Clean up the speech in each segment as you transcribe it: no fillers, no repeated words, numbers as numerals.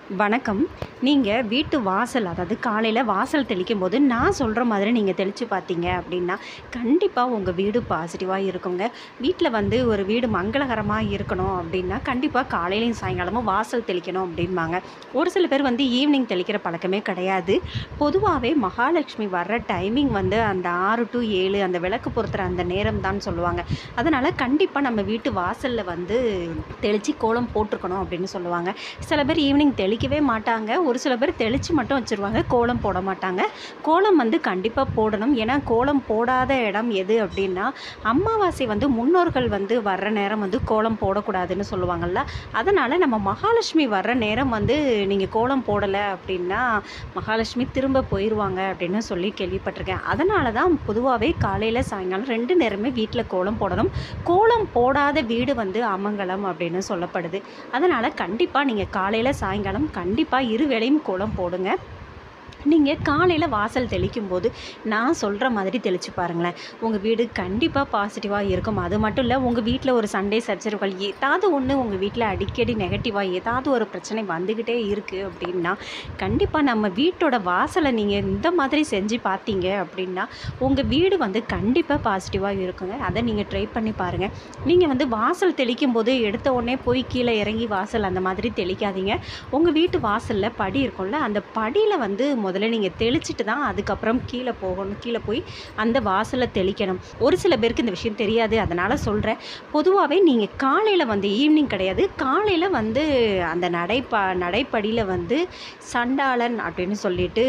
வணக்கம். நீங்க வீட்டு வாசல் அதாவது காலையில வாசல் தெளிக்கும்போது, நான் சொல்ற மாதிரி நீங்க தெளிச்சு பார்த்தீங்க அப்படின்னா, கண்டிப்பா உங்க வீடு பாசிட்டிவா இருக்குங்க. வீட்ல வந்து ஒரு வீடு மங்களகரமா இருக்கணும் அப்படின்னா, கண்டிப்பா காலையிலயும் சாயங்காலமும் வாசல் தெளிக்கணும் அப்படிம்பாங்க. ஒரு சில பேர் வந்து ஈவினிங் தெளிக்கிற பழக்கமே கிடையாது. பொதுவாவே மகாலட்சுமி வர்ற டைமிங் வந்து அந்த 6 டூ 7 அந்த விளக்கு பொருத்துற அந்த நேரம் தான் சொல்லுவாங்க. அதனால கண்டிப்பா நம்ம வீட்டு வாசல்ல வந்து தெளிச்சு கோலம் போட்டுருக்கணும் அப்படின்னு சொல்லுவாங்க. சில பேர் ஈவினிங் தெளிக்கவே மாட்டாங்க. ஒரு சில பேர் தெளிச்சு மட்டும் வச்சுருவாங்க. கோலம் போட மாட்டாங்க. கோலம் வந்து கண்டிப்பா போடணும். ஏன்னா கோலம் போடாத இடம் எது அப்படின்னா, அமாவாசை வந்து முன்னோர்கள் வந்து வர்ற நேரம் வந்து கோலம் போடக்கூடாதுன்னு சொல்லுவாங்கல்ல. அதனால நம்ம மகாலட்சுமி வர்ற நேரம் வந்து நீங்க கோலம் போடல அப்படின்னா, மகாலட்சுமி திரும்ப போயிருவாங்க அப்படின்னு சொல்லி கேள்விப்பட்டிருக்கேன். அதனால தான் பொதுவாவே காலையில, சாயங்காலம் 2 நேரமே வீட்ல கோலம் போடணும். கோலம் போடாத வீடு வந்து அமங்கலம் அப்படின்னு சொல்லப்படுது. அதனால கண்டிப்பா நீங்க காலையில, சாயங்காலம் கண்டிப்பா 2 வேளையும் கோலம் போடுங்க. நீங்க காலையில வாசல் தெளிக்கும்போது, நான் சொல்ற மாதிரி தெளிச்சு பாருங்களேன். உங்க வீடு கண்டிப்பா பாசிட்டிவா இருக்கும். அது மட்டும் இல்ல, உங்க வீட்ல ஒரு சண்டை சச்சரவுகள் ஏதாவது ஒண்ணு உங்க வீட்ல அடிக்கடி நெகட்டிவா ஏதாவது ஒரு பிரச்சனை வந்துகிட்டே இருக்கு அப்படின்னா, கண்டிப்பா நம்ம வீட்டோட வாசல நீங்க இந்த மாதிரி செஞ்சு பார்த்தீங்க அப்படின்னா, உங்க வீடு வந்து கண்டிப்பா பாசிட்டிவா இருக்குங்க. அத நீங்க ட்ரை பண்ணி பாருங்க. நீங்க வந்து வாசல் தெளிக்கும்போது எடுத்த உடனே போய் கீழ இறங்கி வாசல் அந்த மாதிரி தெளிக்காதீங்க. உங்க வீட்டு வாசல்ல படி இருக்கும்ல, அந்த படியில வந்து முதல்ல நீங்க தெளிச்சுட்டு தான் அதுக்கப்புறம் கீழ போகணும். கீழ போய் அந்த வாசல தெளிக்கணும். ஒரு சில பேருக்கு இந்த விஷயம் தெரியாது. அதனால சொல்றேன். பொதுவாவே நீங்க காலையில வந்து ஈவினிங் கிடையாது. காலையில வந்து அந்த நடைப்படியில வந்து சண்டாளன் அப்படின்னு சொல்லிட்டு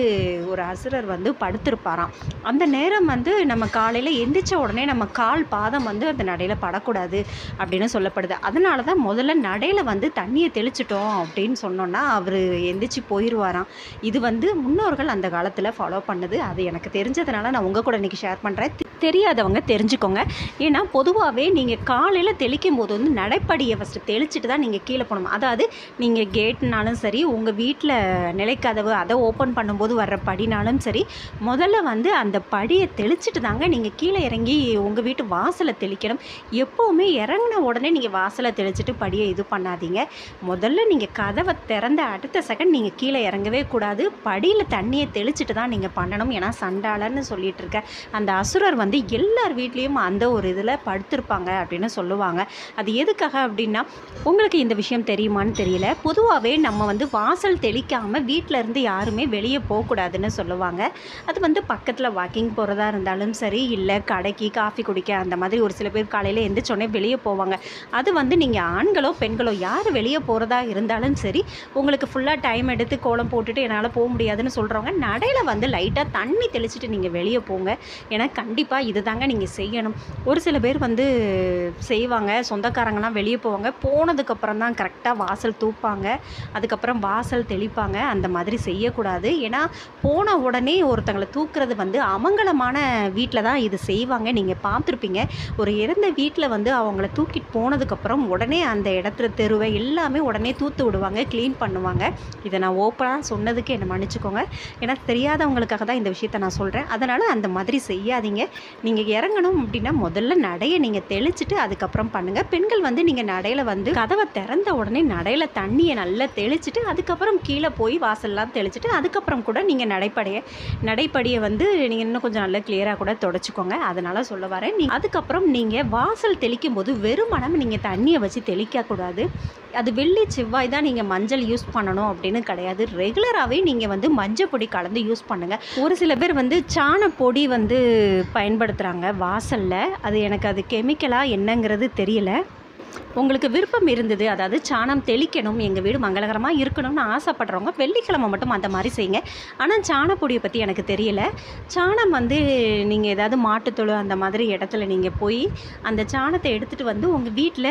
ஒரு அசுரர் வந்து படுத்திருப்பாராம். அந்த நேரம் வந்து நம்ம காலையில எந்திரிச்ச உடனே நம்ம கால், பாதம் வந்து அந்த நடையில படக்கூடாது அப்படின்னு சொல்லப்படுது. அதனால தான் முதல்ல நடையில வந்து தண்ணிய தெளிச்சுட்டோம் அப்படின்னு சொன்னோம்னா, அவரு எந்திரிச்சு போயிருவாராம். இது வந்து முன்னோர்கள் அந்த காலத்துல ஃபாலோ பண்ணது. அது எனக்கு தெரிஞ்சதுனால நான் உங்க கூட இன்னைக்கு ஷேர் பண்றேன். தெரியாதவங்க தெரிஞ்சுக்கோங்க. ஏன்னா பொதுவாவே நீங்க காலையில தெளிக்கும்போது வந்து நடைப்படிய ஃபர்ஸ்ட் தெளிச்சுட்டு தான் நீங்க கீழ போணும். அதாவது நீங்க கேட்னாலும் சரி, உங்க வீட்ல நிலைக்கதவு அத ஓப்பன் பண்ணும்போது வர்ற படினாலும் சரி, முதல்ல வந்து அந்த படிய தெளிச்சுட்டு தாங்க நீங்க கீழ இறங்கி உங்க வீட்டு வாசல தெளிக்கணும். எப்பவுமே இறங்குன உடனே நீங்க வாசல தெளிச்சுட்டு படிய இது பண்ணாதீங்க. முதல்ல நீங்க கதவ திறந்த அடுத்த செகண்ட் நீங்க கீழ இறங்கவே கூடாது. படியில தண்ணிய தெளிச்சுட்டு தான் நீங்க பண்ணணும். ஏன்னா சண்டாளன்னு சொல்லிட்டு இருக்க அந்த அசுரர் வந்து எல்லார் வீட்லேயும் அந்த ஒரு இதில் படுத்திருப்பாங்க அப்படின்னு சொல்லுவாங்க. அது எதுக்காக அப்படின்னா, உங்களுக்கு இந்த விஷயம் தெரியுமான்னு தெரியல. பொதுவாகவே நம்ம வந்து வாசல் தெளிக்காமல் வீட்டில் இருந்து யாருமே வெளியே போகக்கூடாதுன்னு சொல்லுவாங்க. அது வந்து பக்கத்தில் வாக்கிங் போகிறதா இருந்தாலும் சரி, இல்லை கடைக்கு காஃபி குடிக்க அந்த மாதிரி ஒரு சில பேர் காலையில் எந்திரிச்சோடனே வெளியே போவாங்க. அது வந்து நீங்கள் ஆண்களோ பெண்களோ யார் வெளியே போகிறதா இருந்தாலும் சரி, உங்களுக்கு ஃபுல்லாக டைம் எடுத்து கோலம் போட்டுட்டு என்னால் போக முடியாதுன்னு சொல்கிறவங்க நடையில் வந்து லைட்டாக தண்ணி தெளிச்சுட்டு நீங்கள் வெளியே போங்க. ஏன்னா கண்டிப்பாக இது தாங்க நீங்கள் செய்யணும். ஒரு சில பேர் வந்து செய்வாங்க, சொந்தக்காரங்கலாம் வெளியே போவாங்க, போனதுக்கப்புறம் தான் கரெக்டாக வாசல் தூப்பாங்க, அதுக்கப்புறம் வாசல் தெளிப்பாங்க. அந்த மாதிரி செய்யக்கூடாது. ஏன்னா போன உடனே ஒருத்தங்களை தூக்குறது வந்து அமங்கலமான வீட்டில் தான் இது செய்வாங்க. நீங்கள் பார்த்துருப்பீங்க. ஒரு இறந்த வீட்டில் வந்து அவங்கள தூக்கிட்டு போனதுக்கப்புறம் உடனே அந்த இடத்துல தெருவை எல்லாமே உடனே தூத்து விடுவாங்க, க்ளீன் பண்ணுவாங்க. இதை நான் ஓப்பனாக சொன்னதுக்கு என்னை மன்னிச்சுக்கோங்க. ஏன்னா தெரியாதவங்களுக்காக தான் இந்த விஷயத்தை நான் சொல்கிறேன். அதனால் அந்த மாதிரி செய்யாதீங்க. நீங்கள் இறங்கணும் அப்படின்னா முதல்ல நடையை நீங்கள் தெளிச்சுட்டு அதுக்கப்புறம் பண்ணுங்கள். பெண்கள் வந்து நீங்கள் நடையில் வந்து கதவை திறந்த உடனே நடையில் தண்ணியை நல்லா தெளிச்சுட்டு அதுக்கப்புறம் கீழே போய் வாசல்லாம் தெளிச்சுட்டு அதுக்கப்புறம் கூட நீங்கள் நடைப்படியை வந்து நீங்கள் இன்னும் கொஞ்சம் நல்லா கிளியராக கூட தொடச்சிக்கோங்க. அதனால் சொல்ல வரேன். அதுக்கப்புறம் நீங்கள் வாசல் தெளிக்கும் போது வெறுமனம் நீங்கள் தண்ணியை வச்சு தெளிக்கக்கூடாது. அது வெள்ளி செவ்வாய் தான் நீங்கள் மஞ்சள் யூஸ் பண்ணணும் அப்படின்னு கிடையாது. ரெகுலராகவே நீங்கள் வந்து மஞ்சள் பொடி கலந்து யூஸ் பண்ணுங்கள். ஒரு சில பேர் வந்து சாணப்பொடி வந்து பயன்படுத்துகிறாங்க வாசலில். அது கெமிக்கலாக என்னங்கிறது தெரியல. உங்களுக்கு விருப்பம் இருந்தது, அதாவது சாணம் தெளிக்கணும், எங்கள் வீடு மங்களகரமாக இருக்கணும்னு ஆசைப்படுறவங்க வெள்ளிக்கிழமை மட்டும் அந்த மாதிரி செய்யுங்க. ஆனால் சாணப்பொடியை பற்றி எனக்கு தெரியல. சாணம் வந்து நீங்கள் ஏதாவது மாட்டுத்தொழு அந்த மாதிரி இடத்துல நீங்கள் போய் அந்த சாணத்தை எடுத்துகிட்டு வந்து உங்கள் வீட்டில்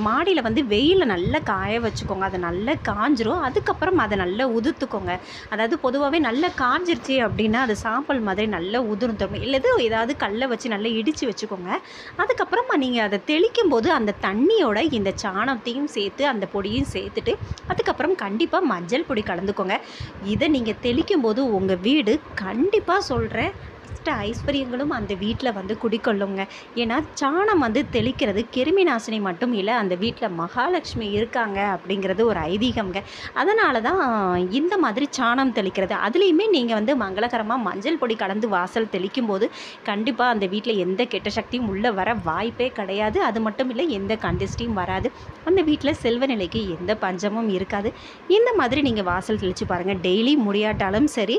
மாடியில் வந்து வெயிலில் நல்லா காய வச்சுக்கோங்க. அது நல்லா காஞ்சிரும். அதுக்கப்புறம் அதை நல்லா உதுத்துக்கோங்க. அதாவது பொதுவாகவே நல்லா காஞ்சிருச்சு அப்படின்னா அது சாம்பல் மாதிரி நல்லா உதிர்ந்துடும். இல்லது ஏதாவது கல்லை வச்சு நல்லா இடித்து வச்சுக்கோங்க. அதுக்கப்புறமா நீங்கள் அதை தெளிக்கும் போது அந்த தண்ணியோட இந்த சாணத்தையும் சேர்த்து அந்த பொடியும் சேர்த்துட்டு அதுக்கப்புறம் கண்டிப்பாக மஞ்சள் பொடி கலந்துக்கோங்க. இதை நீங்கள் தெளிக்கும் போது உங்கள் வீடு கண்டிப்பாக சொல்கிறேன் அஷ்ட ஐஸ்வர்யங்களும் அந்த வீட்டில் வந்து குடிக்கொள்ளுங்க. ஏன்னா சாணம் வந்து தெளிக்கிறது கிருமி நாசினி மட்டும் இல்லை, அந்த வீட்டில் மகாலட்சுமி இருக்காங்க அப்படிங்கிறது ஒரு ஐதீகம்ங்க. அதனால தான் இந்த மாதிரி சாணம் தெளிக்கிறது. அதுலேயுமே நீங்கள் வந்து மங்களகரமாக மஞ்சள் பொடி கலந்து வாசல் தெளிக்கும் போது கண்டிப்பாக அந்த வீட்டில் எந்த கெட்ட சக்தியும் உள்ளே வர வாய்ப்பே கிடையாது. அது மட்டும் இல்லை, எந்த கண்டிஸ்டியும் வராது. அந்த வீட்டில் செல்வ நிலைக்கு எந்த பஞ்சமும் இருக்காது. இந்த மாதிரி நீங்கள் வாசல் தெளித்து பாருங்கள். டெய்லி முடியாட்டாலும் சரி,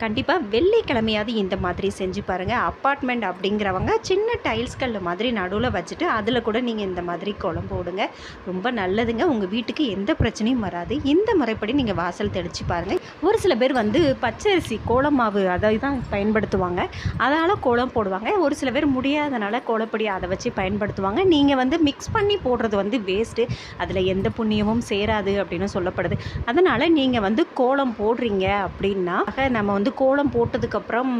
கண்டிப்பாக வெள்ளிக்கிழமையாவது இந்த மாதிரி செஞ்சு பாருங்கள். அப்பார்ட்மெண்ட் அப்படிங்கிறவங்க சின்ன டைல்ஸ்கல் மாதிரி நடுவில் வச்சுட்டு அதில் கூட நீங்கள் இந்த மாதிரி கோலம் போடுங்க. ரொம்ப நல்லதுங்க. உங்கள் வீட்டுக்கு எந்த பிரச்சனையும் வராது. இந்த முறைப்படி நீங்கள் வாசல் தெளித்து பாருங்கள். ஒரு சில பேர் வந்து பச்சரிசி கோலம் மாவு அதை தான் பயன்படுத்துவாங்க, அதனால் கோலம் போடுவாங்க. ஒரு சில பேர் முடியாதனால கோலப்பொடி அதை வச்சு பயன்படுத்துவாங்க. நீங்கள் வந்து மிக்ஸ் பண்ணி போடுறது வந்து வேஸ்ட்டு, அதில் எந்த புண்ணியமும் சேராது அப்படின்னு சொல்லப்படுது. அதனால் நீங்கள் வந்து கோலம் போடுறீங்க அப்படின்னா நம்ம வந்து கோலம் போட்டதுக்கப்புறம்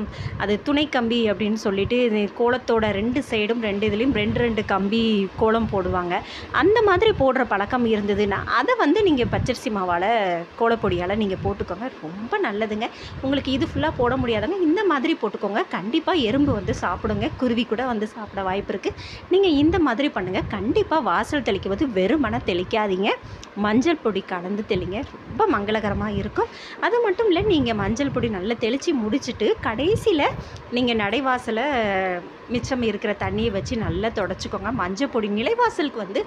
அது துணை கம்பி அப்படின்னு சொல்லிட்டு கோலத்தோட 2 சைடும் 2 இதுலேயும் 2 கம்பி கோலம் போடுவாங்க. அந்த மாதிரி போடுற பழக்கம் இருந்ததுன்னா அதை வந்து நீங்கள் பச்சரிசி மாவால் கோலப்பொடியால் நீங்கள் போட்டுக்கோங்க. ரொம்ப நல்லதுங்க. உங்களுக்கு இது ஃபுல்லாக போட முடியாதவங்க இந்த மாதிரி போட்டுக்கோங்க. கண்டிப்பாக எறும்பு வந்து சாப்பிடுங்க, குருவி கூட வந்து சாப்பிட வாய்ப்பு இருக்குது. நீங்கள் இந்த மாதிரி பண்ணுங்கள். கண்டிப்பாக வாசல் தெளிக்கும் போது வெறுமனை தெளிக்காதீங்க, மஞ்சள் பொடி கலந்து தெளிங்க. ரொம்ப மங்களகரமாக இருக்கும். அது மட்டும் இல்லை, நீங்கள் மஞ்சள் பொடி நல்லா தெளித்து முடிச்சுட்டு கடைசியில் நீங்கள் நடைவாசலை மிச்சம் இருக்கிற தண்ணியை வச்சு நல்லா தொடச்சிக்கோங்க. மஞ்சள் பொடி நிலைவாசலுக்கு வந்து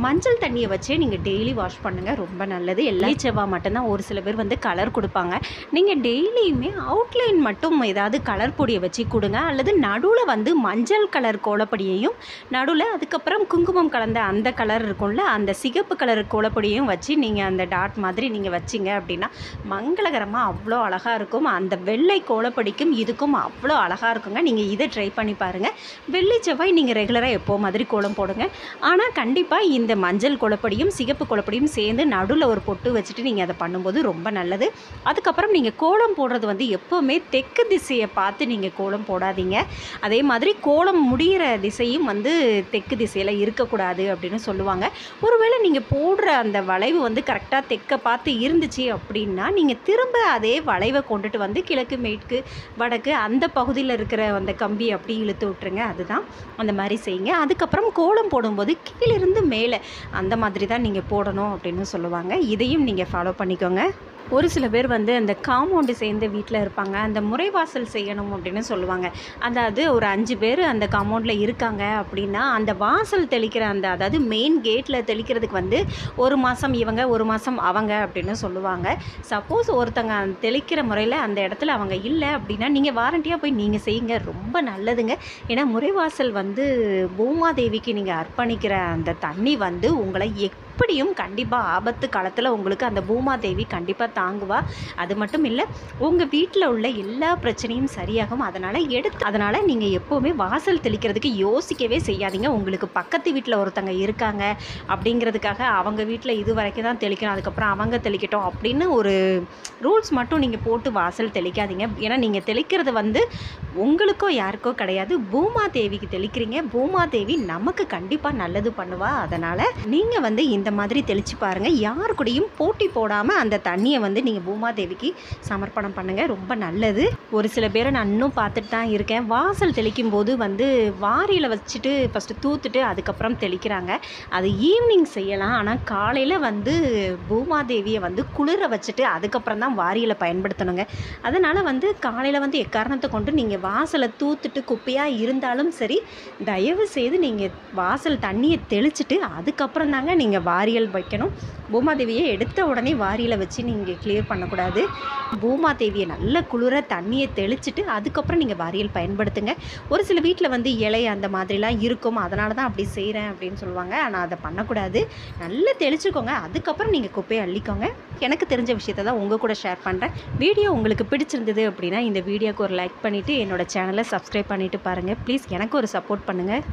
மஞ்சள் தண்ணியை வச்சே நீங்கள் டெய்லி வாஷ் பண்ணுங்கள். ரொம்ப நல்லது. எல்லா செவ்வாய் மட்டும்தான் ஒரு சில பேர் வந்து கலர் கொடுப்பாங்க. நீங்கள் டெய்லியுமே அவுட்லைன் மட்டும் ஏதாவது கலர் பொடியை வச்சு கொடுங்க. அல்லது நடுவில் வந்து மஞ்சள் கலர் கோலப்பொடியையும் நடுவில் அதுக்கப்புறம் குங்குமம் கலந்த அந்த கலர் இருக்கும்ல, அந்த சிகப்பு கலர் கோலப்பொடியையும் வச்சு நீங்கள் அந்த டாட் மாதிரி நீங்கள் வச்சிங்க அப்படின்னா மங்களகரமாக அவ்வளோ அழகாக இருக்கும். அந்த வெள்ளை கோலப்பொடிக்கும் இதுக்கும் அவ்வளோ அழகாக இருக்குங்க. நீங்கள் இதை ட்ரை பண்ணி பாருங்கள். வெள்ளி செவ்வாய் நீங்கள் ரெகுலராக எப்போ மாதிரி கோலம் போடுங்க. ஆனால் கண்டிப்பாக இந்த மஞ்சள் கோலப்பொடியும் சிகப்பு கோலப்பொடியும் சேர்ந்து நடுவில் ஒரு பொட்டு வச்சுட்டு நீங்கள் அதை பண்ணும்போது ரொம்ப நல்லது. அதுக்கப்புறம் நீங்கள் கோலம் போடுறது வந்து எப்போவுமே தெற்கு திசையை பார்த்து நீங்கள் கோலம் போடாதீங்க. அதே மாதிரி கோலம் முடிகிற திசையும் வந்து தெற்கு திசையில் இருக்கக்கூடாது அப்படின்னு சொல்லுவாங்க. ஒருவேளை நீங்கள் போடுற அந்த வளைவு வந்து கரெக்டாக தெற்க பார்த்து இருந்துச்சு அப்படின்னா நீங்கள் திரும்ப அதே வளைவை கொண்டுட்டு வந்து கிழக்கு மேற்கு வடக்கு அந்த பகுதியில் இருக்கிற அந்த கம்பி அப்படி இழுத்து விட்டுருங்க. அதுதான் அந்த மாதிரி செய்யுங்க. அதுக்கப்புறம் கோலம் போடும்போது கீழிருந்து மேலே அந்த மாதிரி தான் நீங்கள் போடணும் அப்படின்னு சொல்லுவாங்க. இதையும் நீங்கள் ஃபாலோ பண்ணிக்கோங்க. ஒரு சில பேர் வந்து அந்த காம்பவுண்டு சேர்ந்த வீட்டில் இருப்பாங்க, அந்த முறைவாசல் செய்யணும் அப்படின்னு சொல்லுவாங்க. அதாவது ஒரு 5 பேர் அந்த காம்பவுண்டில் இருக்காங்க அப்படின்னா அந்த வாசல் தெளிக்கிற அந்த அதாவது மெயின் கேட்டில் தெளிக்கிறதுக்கு வந்து 1 மாதம் இவங்க 1 மாதம் அவங்க அப்படின்னு சொல்லுவாங்க. சப்போஸ் ஒருத்தங்க தெளிக்கிற முறையில் அந்த இடத்துல அவங்க இல்லை அப்படின்னா நீங்கள் வாரண்டியாக போய் நீங்கள் செய்யுங்க. ரொம்ப நல்லதுங்க. ஏன்னா முறைவாசல் வந்து பூமாதேவிக்கு நீங்கள் அர்ப்பணிக்கிற அந்த தண்ணி வந்து உங்களை எப்படியும் கண்டிப்பாக ஆபத்து காலத்தில் உங்களுக்கு அந்த பூமாதேவி கண்டிப்பாக தாங்குவா. அது மட்டும் இல்லை, உங்கள் வீட்டில் உள்ள எல்லா பிரச்சனையும் சரியாகும். அதனால் நீங்கள் எப்போவுமே வாசல் தெளிக்கிறதுக்கு யோசிக்கவே செய்யாதீங்க. உங்களுக்கு பக்கத்து வீட்டில் ஒருத்தங்க இருக்காங்க அப்படிங்கிறதுக்காக அவங்க வீட்டில் இது வரைக்கும் தான் தெளிக்கணும், அதுக்கப்புறம் அவங்க தெளிக்கட்டும் அப்படின்னு ஒரு ரூல்ஸ் மட்டும் நீங்கள் போட்டு வாசல் தெளிக்காதீங்க. ஏன்னா நீங்கள் தெளிக்கிறது வந்து உங்களுக்கோ யாருக்கோ கிடையாது, பூமாதேவிக்கு தெளிக்கிறீங்க. பூமாதேவி நமக்கு கண்டிப்பாக நல்லது பண்ணுவா. அதனால் நீங்கள் வந்து இந்த மாதிரி தெளித்து பாருங்கள். யார் கூடயும் போட்டி போடாமல் அந்த தண்ணியை வந்து நீங்கள் பூமாதேவிக்கு சமர்ப்பணம் பண்ணுங்கள். ரொம்ப நல்லது. ஒரு சில பேரை நான் இன்னும் பார்த்துட்டு தான் இருக்கேன். வாசல் தெளிக்கும் போது வந்து வாரியில் வச்சுட்டு ஃபஸ்ட்டு தூத்துட்டு அதுக்கப்புறம் தெளிக்கிறாங்க. அது ஈவினிங் செய்யலாம். ஆனால் காலையில் வந்து பூமாதேவியை வந்து குளிர வச்சுட்டு அதுக்கப்புறம் தான் வாரியில் பயன்படுத்தணுங்க. அதனால் வந்து காலையில் வந்து எக்காரணத்தை கொண்டு நீங்கள் வாசலை தூத்துட்டு குப்பையாக இருந்தாலும் சரி, தயவு செய்து நீங்கள் வாசல் தண்ணியை தெளிச்சுட்டு அதுக்கப்புறம் தாங்க நீங்கள் வாரியல் வைக்கணும். பூமாதேவியை எடுத்த உடனே வாரியில் வச்சு நீங்கள் கிளியர் பண்ணக்கூடாது. பூமாதேவியை நல்ல குளிர தண்ணியை தெளிச்சுட்டு அதுக்கப்புறம் நீங்கள் வாரியல் பயன்படுத்துங்க. ஒரு சில வீட்டில் வந்து இலை அந்த மாதிரிலாம் இருக்கும், அதனால தான் அப்படி செய்கிறேன் அப்படின்னு சொல்லுவாங்க. ஆனால் அதை பண்ணக்கூடாது. நல்லா தெளிச்சுக்கோங்க. அதுக்கப்புறம் நீங்கள் குப்பையை அள்ளிக்கோங்க. எனக்கு தெரிஞ்ச விஷயத்தை தான் உங்கள் கூட ஷேர் பண்ணுறேன். வீடியோ உங்களுக்கு பிடிச்சிருந்தது அப்படின்னா இந்த வீடியோக்கு ஒரு லைக் பண்ணிவிட்டு என்னோடய சேனலை சப்ஸ்கிரைப் பண்ணிவிட்டு பாருங்கள். ப்ளீஸ் எனக்கு ஒரு சப்போர்ட் பண்ணுங்கள்.